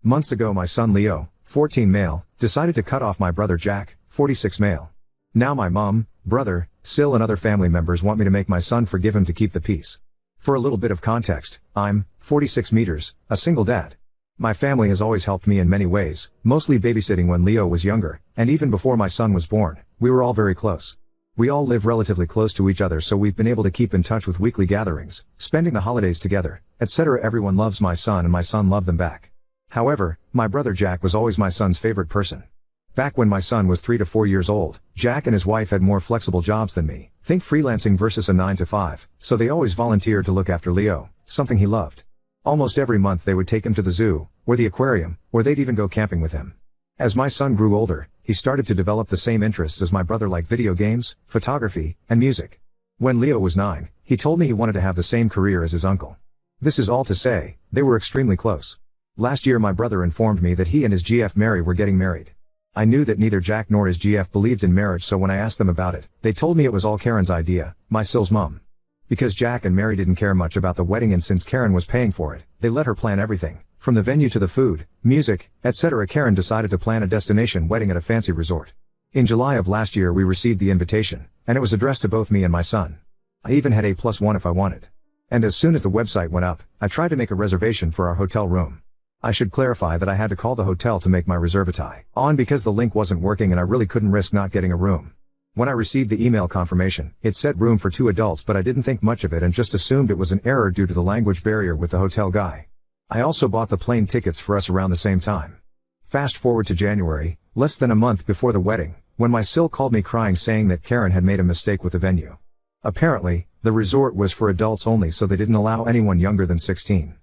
Months ago my son Leo, 14 male, decided to cut off my brother Jack, 46 male. Now my mom, brother, Sil and other family members want me to make my son forgive him to keep the peace. For a little bit of context, I'm 46 meters, a single dad. My family has always helped me in many ways, mostly babysitting when Leo was younger, and even before my son was born, we were all very close. We all live relatively close to each other, so we've been able to keep in touch with weekly gatherings, spending the holidays together, etc. Everyone loves my son and my son loved them back. However, my brother Jack was always my son's favorite person. Back when my son was 3 to 4 years old, Jack and his wife had more flexible jobs than me, think freelancing versus a 9 to 5, so they always volunteered to look after Leo, something he loved. Almost every month they would take him to the zoo, or the aquarium, or they'd even go camping with him. As my son grew older, he started to develop the same interests as my brother, like video games, photography, and music. When Leo was 9, he told me he wanted to have the same career as his uncle. This is all to say, they were extremely close. Last year my brother informed me that he and his GF Mary were getting married. I knew that neither Jack nor his GF believed in marriage, so when I asked them about it, they told me it was all Karen's idea, my Sil's mom. Because Jack and Mary didn't care much about the wedding, and since Karen was paying for it, they let her plan everything, from the venue to the food, music, etc. Karen decided to plan a destination wedding at a fancy resort. In July of last year we received the invitation, and it was addressed to both me and my son. I even had A+1 if I wanted. And as soon as the website went up, I tried to make a reservation for our hotel room. I should clarify that I had to call the hotel to make my reservati on because the link wasn't working and I really couldn't risk not getting a room. When I received the email confirmation, it said room for 2 adults, but I didn't think much of it and just assumed it was an error due to the language barrier with the hotel guy. I also bought the plane tickets for us around the same time. Fast forward to January, less than a month before the wedding, when my Sil called me crying saying that Karen had made a mistake with the venue. Apparently, the resort was for adults only, so they didn't allow anyone younger than 16.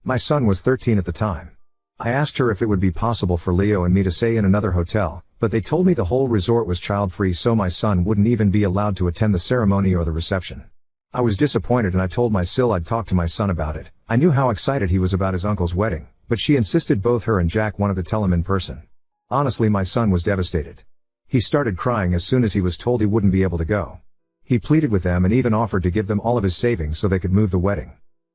My son was 13 at the time. I asked her if it would be possible for Leo and me to stay in another hotel, but they told me the whole resort was child-free, so my son wouldn't even be allowed to attend the ceremony or the reception. I was disappointed and I told my Sil I'd talk to my son about it. I knew how excited he was about his uncle's wedding, but she insisted both her and Jack wanted to tell him in person. Honestly, my son was devastated. He started crying as soon as he was told he wouldn't be able to go. He pleaded with them and even offered to give them all of his savings so they could move the wedding.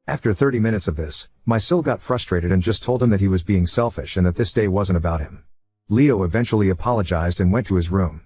After 30 minutes of this, my Sil got frustrated and just told him that he was being selfish and that this day wasn't about him. Leo eventually apologized and went to his room.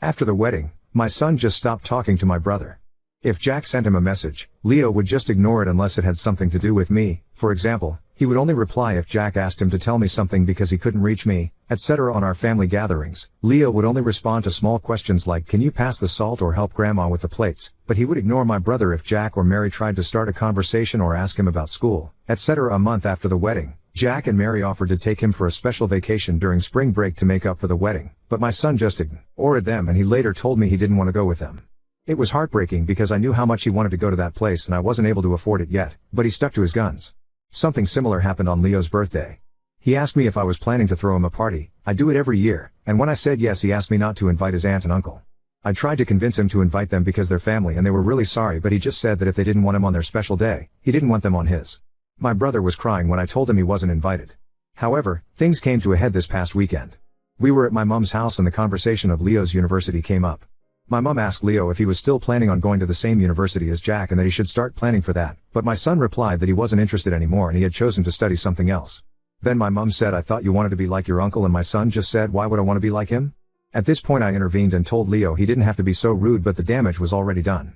After the wedding, my son just stopped talking to my brother. If Jack sent him a message, Leo would just ignore it unless it had something to do with me. For example, he would only reply if Jack asked him to tell me something because he couldn't reach me, etc. On our family gatherings, Leo would only respond to small questions like "Can you pass the salt?" or "Help grandma with the plates," but he would ignore my brother if Jack or Mary tried to start a conversation or ask him about school, etc. A month after the wedding, Jack and Mary offered to take him for a special vacation during spring break to make up for the wedding, but my son just ignored them and he later told me he didn't want to go with them. It was heartbreaking because I knew how much he wanted to go to that place and I wasn't able to afford it yet, but he stuck to his guns. Something similar happened on Leo's birthday. He asked me if I was planning to throw him a party. I do it every year, and when I said yes, he asked me not to invite his aunt and uncle. I tried to convince him to invite them because they're family and they were really sorry, but he just said that if they didn't want him on their special day, he didn't want them on his. My brother was crying when I told him he wasn't invited. However, things came to a head this past weekend. We were at my mom's house and the conversation of Leo's university came up. My mom asked Leo if he was still planning on going to the same university as Jack and that he should start planning for that, but my son replied that he wasn't interested anymore and he had chosen to study something else. Then my mom said, "I thought you wanted to be like your uncle," and my son just said, "Why would I want to be like him?" At this point I intervened and told Leo he didn't have to be so rude, but the damage was already done.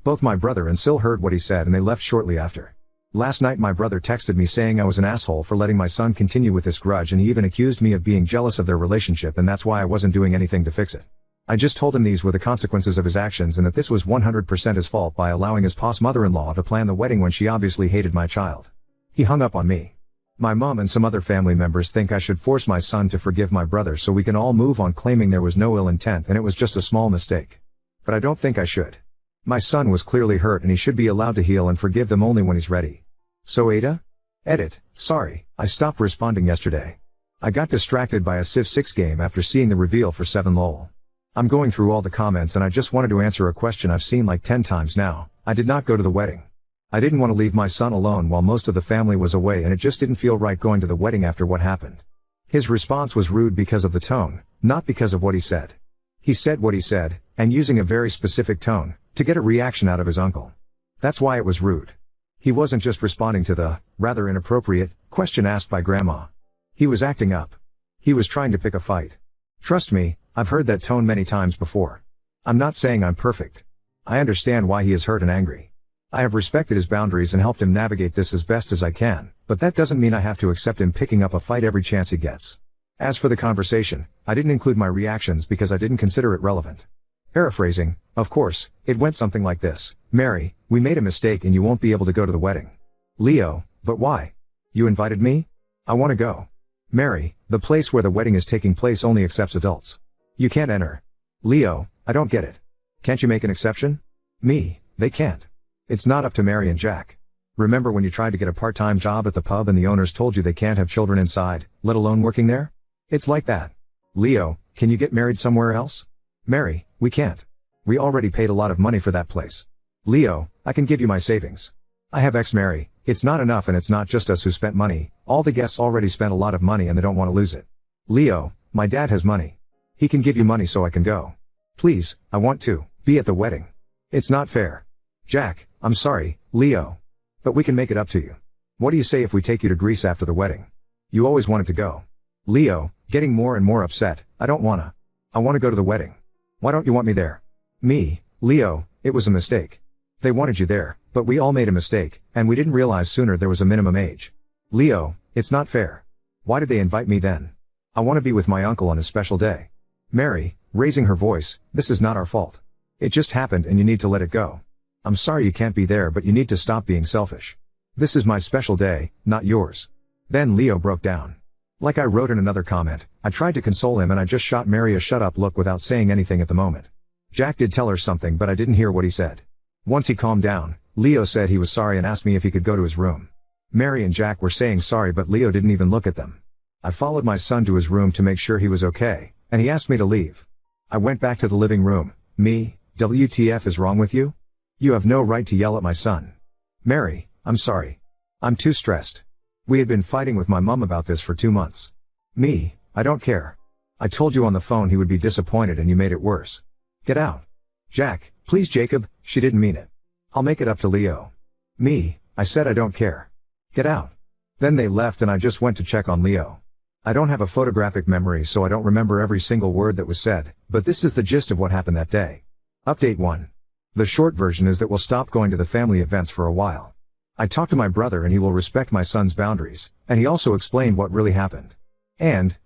Both my brother and Sil heard what he said and they left shortly after. Last night my brother texted me saying I was an asshole for letting my son continue with this grudge, and he even accused me of being jealous of their relationship and that's why I wasn't doing anything to fix it. I just told him these were the consequences of his actions and that this was 100% his fault by allowing his pos mother-in-law to plan the wedding when she obviously hated my child. He hung up on me. My mom and some other family members think I should force my son to forgive my brother so we can all move on, claiming there was no ill intent and it was just a small mistake. But I don't think I should. My son was clearly hurt and he should be allowed to heal and forgive them only when he's ready. So Ada? Edit, sorry, I stopped responding yesterday. I got distracted by a Civ 6 game after seeing the reveal for 7 lol. I'm going through all the comments and I just wanted to answer a question I've seen like 10 times now. I did not go to the wedding. I didn't want to leave my son alone while most of the family was away and it just didn't feel right going to the wedding after what happened. His response was rude because of the tone, not because of what he said. He said what he said, and using a very specific tone, to get a reaction out of his uncle. That's why it was rude. He wasn't just responding to the, rather inappropriate, question asked by Grandma. He was acting up. He was trying to pick a fight. Trust me, I've heard that tone many times before. I'm not saying I'm perfect. I understand why he is hurt and angry. I have respected his boundaries and helped him navigate this as best as I can, but that doesn't mean I have to accept him picking up a fight every chance he gets. As for the conversation, I didn't include my reactions because I didn't consider it relevant. Paraphrasing, of course, it went something like this. Mary, we made a mistake and you won't be able to go to the wedding. Leo, but why? You invited me? I want to go. Mary, the place where the wedding is taking place only accepts adults. You can't enter. Leo, I don't get it. Can't you make an exception? Me, they can't. It's not up to Mary and Jack. Remember when you tried to get a part-time job at the pub and the owners told you they can't have children inside, let alone working there? It's like that. Leo, can you get married somewhere else? Mary, we can't. We already paid a lot of money for that place. Leo, I can give you my savings. I have Mary, it's not enough and it's not just us who spent money, all the guests already spent a lot of money and they don't want to lose it. Leo, my dad has money. He can give you money so I can go. Please, I want to be at the wedding. It's not fair. Jack, I'm sorry, Leo. But we can make it up to you. What do you say if we take you to Greece after the wedding? You always wanted to go. Leo, getting more and more upset, I don't wanna. I wanna go to the wedding. Why don't you want me there? Me, Leo, it was a mistake. They wanted you there, but we all made a mistake, and we didn't realize sooner there was a minimum age. Leo, it's not fair. Why did they invite me then? I want to be with my uncle on his special day. Mary, raising her voice, this is not our fault. It just happened and you need to let it go. I'm sorry you can't be there but you need to stop being selfish. This is my special day, not yours. Then Leo broke down. Like I wrote in another comment, I tried to console him and I just shot Mary a shut up look without saying anything at the moment. Jack did tell her something but I didn't hear what he said. Once he calmed down, Leo said he was sorry and asked me if he could go to his room. Mary and Jack were saying sorry but Leo didn't even look at them. I followed my son to his room to make sure he was okay, and he asked me to leave. I went back to the living room. Me, WTF is wrong with you? You have no right to yell at my son. Mary, I'm sorry. I'm too stressed. We had been fighting with my mom about this for 2 months. Me, I don't care. I told you on the phone he would be disappointed and you made it worse. Get out. Jack, please Jacob, she didn't mean it. I'll make it up to Leo. Me, I said I don't care. Get out. Then they left and I just went to check on Leo. I don't have a photographic memory so I don't remember every single word that was said, but this is the gist of what happened that day. Update 1. The short version is that we'll stop going to the family events for a while. I talked to my brother and he will respect my son's boundaries, and he also explained what really happened. And,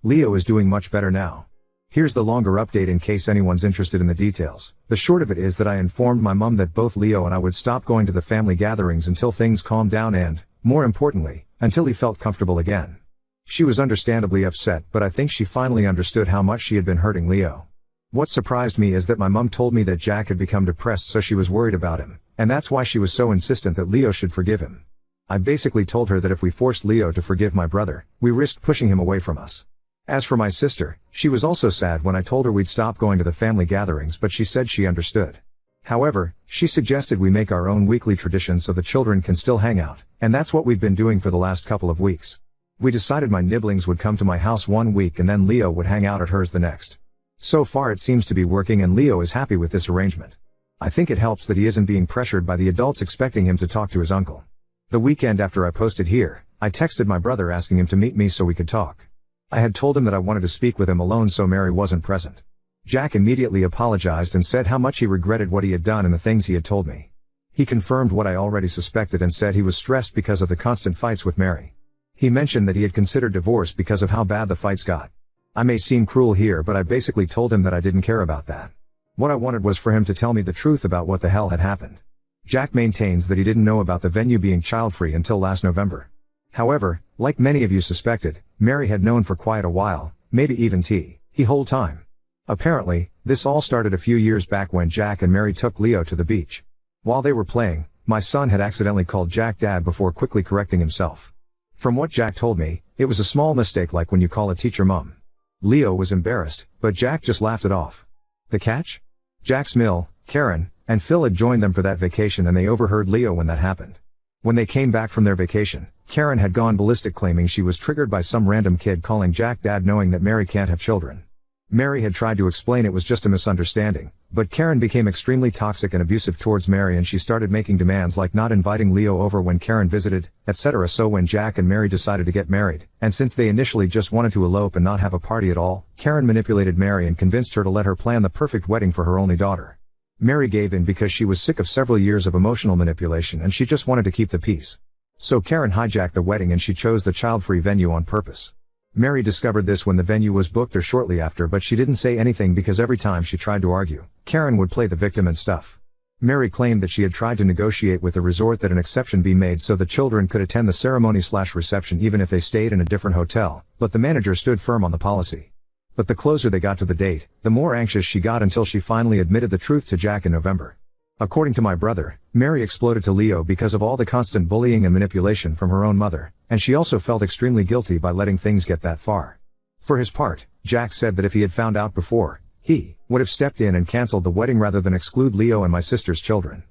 Leo is doing much better now. Here's the longer update in case anyone's interested in the details. The short of it is that I informed my mom that both Leo and I would stop going to the family gatherings until things calmed down and, more importantly, until he felt comfortable again. She was understandably upset, but I think she finally understood how much she had been hurting Leo. What surprised me is that my mom told me that Jack had become depressed so she was worried about him, and that's why she was so insistent that Leo should forgive him. I basically told her that if we forced Leo to forgive my brother, we risked pushing him away from us. As for my sister, she was also sad when I told her we'd stop going to the family gatherings but she said she understood. However, she suggested we make our own weekly tradition so the children can still hang out, and that's what we've been doing for the last couple of weeks. We decided my nibblings would come to my house 1 week and then Leo would hang out at hers the next. So far it seems to be working and Leo is happy with this arrangement. I think it helps that he isn't being pressured by the adults expecting him to talk to his uncle. The weekend after I posted here, I texted my brother asking him to meet me so we could talk. I had told him that I wanted to speak with him alone so Mary wasn't present. Jack immediately apologized and said how much he regretted what he had done and the things he had told me. He confirmed what I already suspected and said he was stressed because of the constant fights with Mary. He mentioned that he had considered divorce because of how bad the fights got. I may seem cruel here but I basically told him that I didn't care about that. What I wanted was for him to tell me the truth about what the hell had happened. Jack maintains that he didn't know about the venue being child-free until last November. However, like many of you suspected, Mary had known for quite a while, maybe even the whole time. Apparently, this all started a few years back when Jack and Mary took Leo to the beach. While they were playing, my son had accidentally called Jack Dad before quickly correcting himself. From what Jack told me, it was a small mistake like when you call a teacher mom. Leo was embarrassed, but Jack just laughed it off. The catch? Jack's Mill, Karen, and Phil had joined them for that vacation and they overheard Leo when that happened. When they came back from their vacation, Karen had gone ballistic claiming she was triggered by some random kid calling Jack Dad knowing that Mary can't have children. Mary had tried to explain it was just a misunderstanding, but Karen became extremely toxic and abusive towards Mary, and she started making demands like not inviting Leo over when Karen visited, etc. So when Jack and Mary decided to get married, and since they initially just wanted to elope and not have a party at all, Karen manipulated Mary and convinced her to let her plan the perfect wedding for her only daughter. Mary gave in because she was sick of several years of emotional manipulation and she just wanted to keep the peace. So Karen hijacked the wedding and she chose the child-free venue on purpose. Mary discovered this when the venue was booked or shortly after, but she didn't say anything because every time she tried to argue, Karen would play the victim and stuff. Mary claimed that she had tried to negotiate with the resort that an exception be made so the children could attend the ceremony/reception even if they stayed in a different hotel, but the manager stood firm on the policy. But the closer they got to the date, the more anxious she got until she finally admitted the truth to Jack in November. According to my brother, Mary exploded to Leo because of all the constant bullying and manipulation from her own mother, and she also felt extremely guilty by letting things get that far. For his part, Jack said that if he had found out before, he would have stepped in and cancelled the wedding rather than exclude Leo and my sister's children.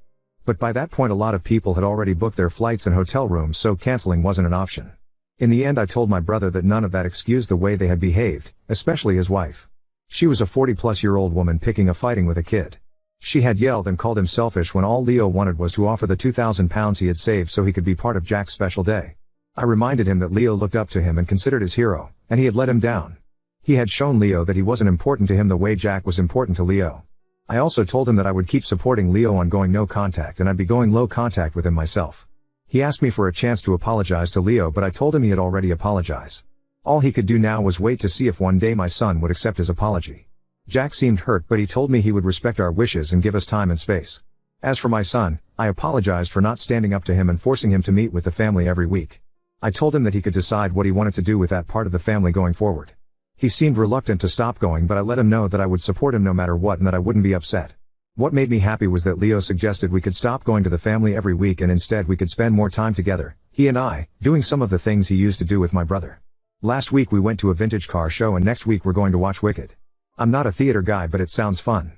But by that point a lot of people had already booked their flights and hotel rooms, so cancelling wasn't an option. In the end I told my brother that none of that excused the way they had behaved, especially his wife. She was a 40-plus-year-old woman picking a fighting with a kid. She had yelled and called him selfish when all Leo wanted was to offer the £2,000 he had saved so he could be part of Jack's special day. I reminded him that Leo looked up to him and considered his hero, and he had let him down. He had shown Leo that he wasn't important to him the way Jack was important to Leo. I also told him that I would keep supporting Leo on going no contact and I'd be going low contact with him myself. He asked me for a chance to apologize to Leo, but I told him he had already apologized. All he could do now was wait to see if one day my son would accept his apology. Jack seemed hurt, but he told me he would respect our wishes and give us time and space. As for my son, I apologized for not standing up to him and forcing him to meet with the family every week. I told him that he could decide what he wanted to do with that part of the family going forward. He seemed reluctant to stop going, but I let him know that I would support him no matter what and that I wouldn't be upset. What made me happy was that Leo suggested we could stop going to the family every week and instead we could spend more time together, he and I, doing some of the things he used to do with my brother. Last week we went to a vintage car show and next week we're going to watch Wicked. I'm not a theater guy, but it sounds fun.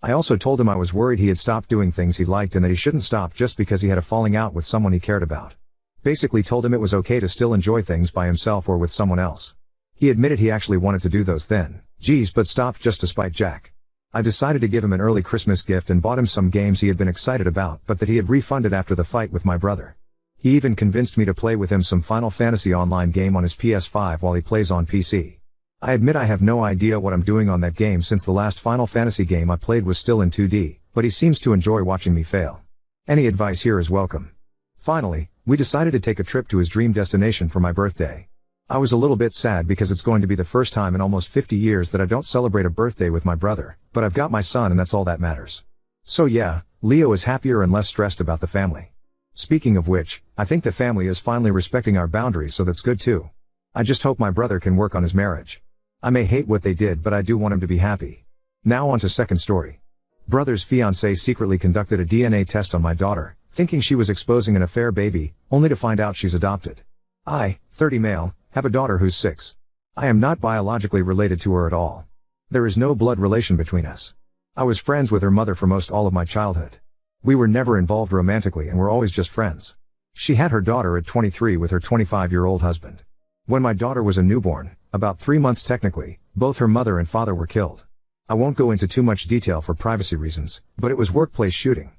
I also told him I was worried he had stopped doing things he liked and that he shouldn't stop just because he had a falling out with someone he cared about. Basically told him it was okay to still enjoy things by himself or with someone else. He admitted he actually wanted to do those things, but stopped just to spite Jack. I decided to give him an early Christmas gift and bought him some games he had been excited about but that he had refunded after the fight with my brother. He even convinced me to play with him some Final Fantasy Online game on his PS5 while he plays on PC. I admit I have no idea what I'm doing on that game since the last Final Fantasy game I played was still in 2D, but he seems to enjoy watching me fail. Any advice here is welcome. Finally, we decided to take a trip to his dream destination for my birthday. I was a little bit sad because it's going to be the first time in almost 50 years that I don't celebrate a birthday with my brother, but I've got my son and that's all that matters. So yeah, Leo is happier and less stressed about the family. Speaking of which, I think the family is finally respecting our boundaries, so that's good too. I just hope my brother can work on his marriage. I may hate what they did, but I do want him to be happy. Now on to second story. Brother's fiancée secretly conducted a DNA test on my daughter, thinking she was exposing an affair baby, only to find out she's adopted. I, 30 male, have a daughter who's 6. I am not biologically related to her at all. There is no blood relation between us. I was friends with her mother for most all of my childhood. We were never involved romantically and were always just friends. She had her daughter at 23 with her 25-year-old husband. When my daughter was a newborn, about 3 months technically, both her mother and father were killed. I won't go into too much detail for privacy reasons, but it was workplace shooting.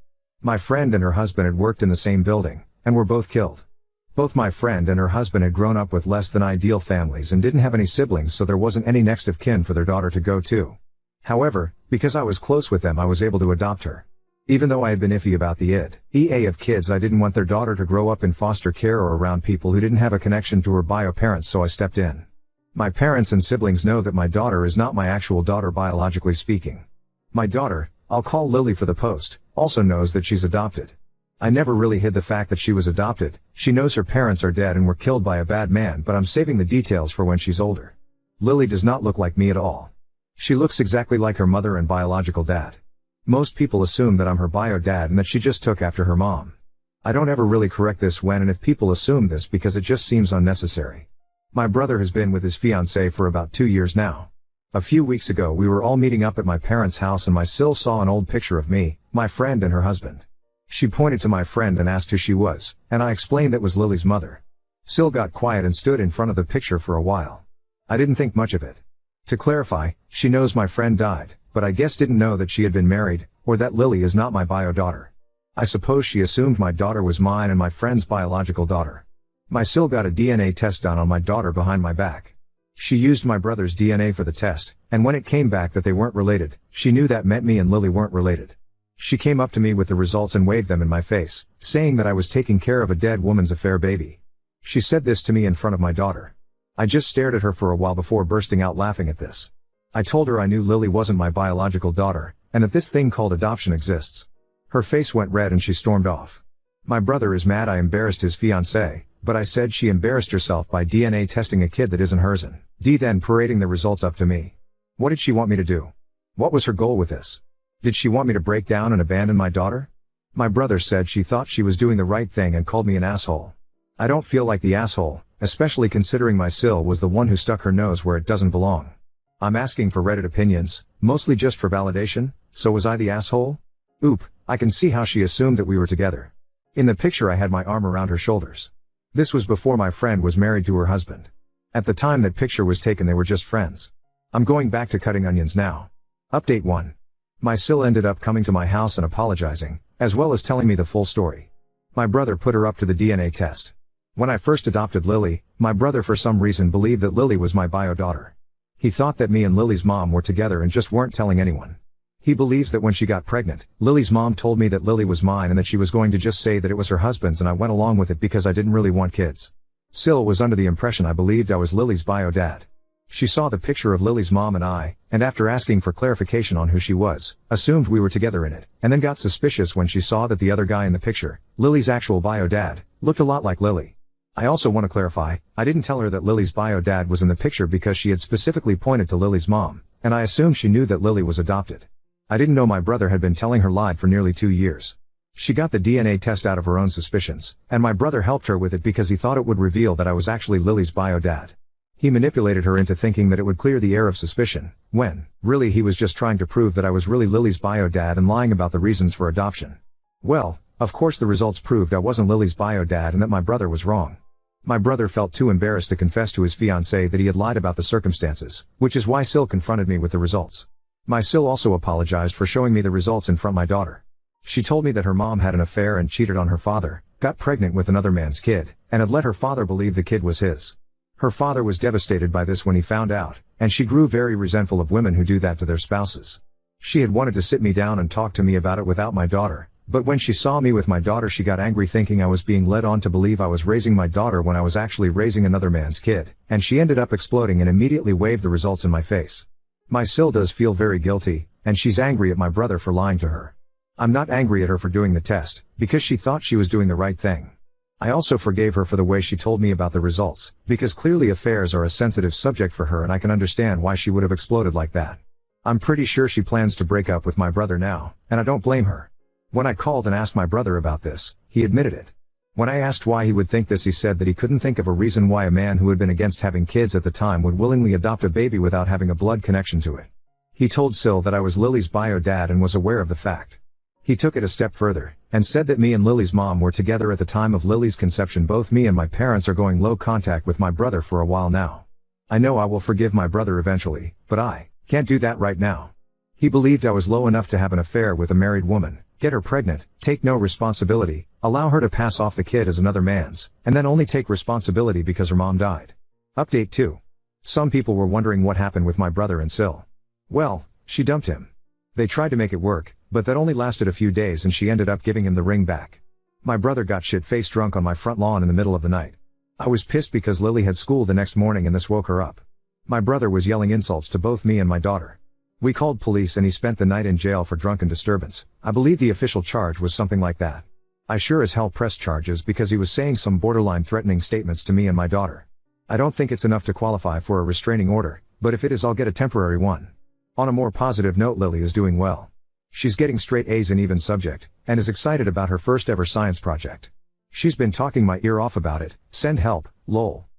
My friend and her husband had worked in the same building, and were both killed. Both my friend and her husband had grown up with less than ideal families and didn't have any siblings, so there wasn't any next of kin for their daughter to go to. However, because I was close with them, I was able to adopt her. Even though I had been iffy about the EA of kids, I didn't want their daughter to grow up in foster care or around people who didn't have a connection to her bio parents, so I stepped in. My parents and siblings know that my daughter is not my actual daughter biologically speaking. My daughter, I'll call Lily for the post, also knows that she's adopted. I never really hid the fact that she was adopted. She knows her parents are dead and were killed by a bad man, but I'm saving the details for when she's older. Lily does not look like me at all. She looks exactly like her mother and biological dad. Most people assume that I'm her bio dad and that she just took after her mom. I don't ever really correct this when and if people assume this because it just seems unnecessary. My brother has been with his fiancée for about 2 years now. A few weeks ago we were all meeting up at my parents' house and my Sil saw an old picture of me, my friend and her husband. She pointed to my friend and asked who she was, and I explained that was Lily's mother. Sil got quiet and stood in front of the picture for a while. I didn't think much of it. To clarify, she knows my friend died, but I guess didn't know that she had been married, or that Lily is not my bio daughter. I suppose she assumed my daughter was mine and my friend's biological daughter. My Sil got a DNA test done on my daughter behind my back. She used my brother's DNA for the test, and when it came back that they weren't related, she knew that meant me and Lily weren't related. She came up to me with the results and waved them in my face, saying that I was taking care of a dead woman's affair baby. She said this to me in front of my daughter. I just stared at her for a while before bursting out laughing at this. I told her I knew Lily wasn't my biological daughter, and that this thing called adoption exists. Her face went red and she stormed off. My brother is mad I embarrassed his fiancée, but I said she embarrassed herself by DNA testing a kid that isn't hers and then parading the results up to me. What did she want me to do? What was her goal with this? Did she want me to break down and abandon my daughter? My brother said she thought she was doing the right thing and called me an asshole. I don't feel like the asshole, especially considering my Sil was the one who stuck her nose where it doesn't belong. I'm asking for Reddit opinions, mostly just for validation, so was I the asshole? Oop, I can see how she assumed that we were together. In the picture I had my arm around her shoulders. This was before my friend was married to her husband. At the time that picture was taken they were just friends. I'm going back to cutting onions now. Update 1. My Sil ended up coming to my house and apologizing, as well as telling me the full story. My brother put her up to the DNA test. When I first adopted Lily, my brother for some reason believed that Lily was my bio daughter. He thought that me and Lily's mom were together and just weren't telling anyone. He believes that when she got pregnant, Lily's mom told me that Lily was mine and that she was going to just say that it was her husband's, and I went along with it because I didn't really want kids. Sil was under the impression I believed I was Lily's bio dad. She saw the picture of Lily's mom and I, and after asking for clarification on who she was, assumed we were together in it, and then got suspicious when she saw that the other guy in the picture, Lily's actual bio dad, looked a lot like Lily. I also want to clarify, I didn't tell her that Lily's bio dad was in the picture because she had specifically pointed to Lily's mom, and I assumed she knew that Lily was adopted. I didn't know my brother had been telling her lied for nearly 2 years. She got the DNA test out of her own suspicions, and my brother helped her with it because he thought it would reveal that I was actually Lily's bio dad. He manipulated her into thinking that it would clear the air of suspicion, when, really he was just trying to prove that I was really Lily's bio dad and lying about the reasons for adoption. Well, of course the results proved I wasn't Lily's bio dad and that my brother was wrong. My brother felt too embarrassed to confess to his fiancée that he had lied about the circumstances, which is why Sil confronted me with the results. My Sil also apologized for showing me the results in front of my daughter. She told me that her mom had an affair and cheated on her father, got pregnant with another man's kid, and had let her father believe the kid was his. Her father was devastated by this when he found out, and she grew very resentful of women who do that to their spouses. She had wanted to sit me down and talk to me about it without my daughter, but when she saw me with my daughter she got angry thinking I was being led on to believe I was raising my daughter when I was actually raising another man's kid, and she ended up exploding and immediately waved the results in my face. My Sil does feel very guilty, and she's angry at my brother for lying to her. I'm not angry at her for doing the test, because she thought she was doing the right thing. I also forgave her for the way she told me about the results, because clearly affairs are a sensitive subject for her and I can understand why she would have exploded like that. I'm pretty sure she plans to break up with my brother now, and I don't blame her. When I called and asked my brother about this, he admitted it. When I asked why he would think this he said that he couldn't think of a reason why a man who had been against having kids at the time would willingly adopt a baby without having a blood connection to it. He told Sil that I was Lily's bio dad and was aware of the fact. He took it a step further, and said that me and Lily's mom were together at the time of Lily's conception. Both me and my parents are going low contact with my brother for a while now. I know I will forgive my brother eventually, but I can't do that right now. He believed I was low enough to have an affair with a married woman, get her pregnant, take no responsibility, allow her to pass off the kid as another man's, and then only take responsibility because her mom died. Update 2. Some people were wondering what happened with my brother and Sil. Well, she dumped him. They tried to make it work, but that only lasted a few days and she ended up giving him the ring back. My brother got shit-faced drunk on my front lawn in the middle of the night. I was pissed because Lily had school the next morning and this woke her up. My brother was yelling insults to both me and my daughter. We called police and he spent the night in jail for drunken disturbance. I believe the official charge was something like that. I sure as hell pressed charges because he was saying some borderline threatening statements to me and my daughter. I don't think it's enough to qualify for a restraining order, but if it is I'll get a temporary one. On a more positive note, Lily is doing well. She's getting straight A's in even subject, and is excited about her first ever science project. She's been talking my ear off about it. Send help, lol.